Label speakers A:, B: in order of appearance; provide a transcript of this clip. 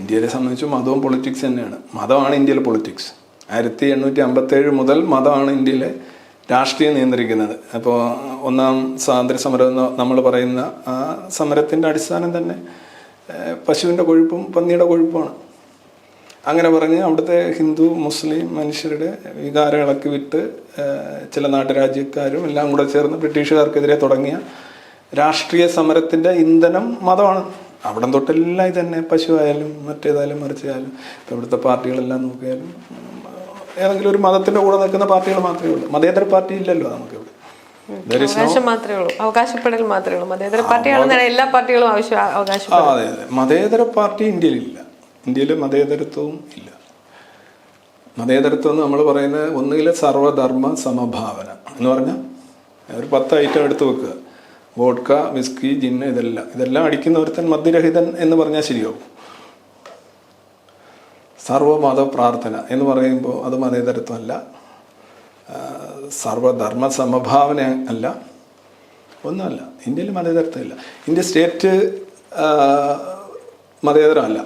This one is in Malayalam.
A: ഇന്ത്യയെ സംബന്ധിച്ച് മതവും പൊളിറ്റിക്സ് തന്നെയാണ്. മതമാണ് ഇന്ത്യയിലെ പൊളിറ്റിക്സ്. 1857 മുതൽ മതമാണ് ഇന്ത്യയിലെ രാഷ്ട്രീയം നിയന്ത്രിക്കുന്നത്. അപ്പോൾ ഒന്നാം സ്വാതന്ത്ര്യ സമരം എന്ന് നമ്മൾ പറയുന്ന ആ സമരത്തിൻ്റെ അടിസ്ഥാനം തന്നെ പശുവിൻ്റെ കൊഴുപ്പും പന്നിയുടെ കൊഴുപ്പുമാണ്. അങ്ങനെ പറഞ്ഞ് അവിടുത്തെ ഹിന്ദു മുസ്ലിം മനുഷ്യരുടെ വികാരം ഇളക്കി വിട്ട് ചില നാട്ടുരാജ്യക്കാരും എല്ലാം കൂടെ ചേർന്ന് ബ്രിട്ടീഷുകാർക്കെതിരെ തുടങ്ങിയ രാഷ്ട്രീയ സമരത്തിൻ്റെ ഇന്ധനം മതമാണ്. അവിടെ തൊട്ടെല്ലാം ഇതന്നെ, പശു ആയാലും മറ്റേതായാലും മറിച്ചായാലും. ഇപ്പോൾ ഇവിടുത്തെ പാർട്ടികളെല്ലാം നോക്കിയാലും ഏതെങ്കിലും ഒരു മതത്തിൻ്റെ കൂടെ നിൽക്കുന്ന പാർട്ടികൾ മാത്രമേ ഉള്ളൂ. മതേതര പാർട്ടി ഇല്ലല്ലോ നമുക്കിവിടെ.
B: അവകാശപ്പെടൽ മാത്രമേ ഉള്ളൂ. മതേതര പാർട്ടിയാണെന്നാണ് എല്ലാ പാർട്ടികളും അവകാശം.
A: അതെ അതെ, മതേതര പാർട്ടി ഇന്ത്യയിലില്ല. ഇന്ത്യയിൽ മതേതരത്വവും ഇല്ല. മതേതരത്വം എന്ന് നമ്മൾ പറയുന്നത് ഒന്നുകിൽ സർവ്വധർമ്മ സമഭാവന എന്ന് പറഞ്ഞാൽ ഒരു 10 ഐറ്റം എടുത്ത് വെക്കുക. വോഡ്ക, വിസ്കി, ജിന്ന്, ഇതെല്ലാം അടിക്കുന്ന ഒരുത്തൻ മദ്യരഹിതൻ എന്ന് പറഞ്ഞാൽ ശരിയാവും. സർവമത പ്രാർത്ഥന എന്ന് പറയുമ്പോൾ അത് മതേതരത്വമല്ല, സർവധർമ്മ സമഭാവന അല്ല, ഒന്നുമല്ല. ഇന്ത്യയിൽ മതേതരത്വമില്ല. India state മതേതരമല്ല.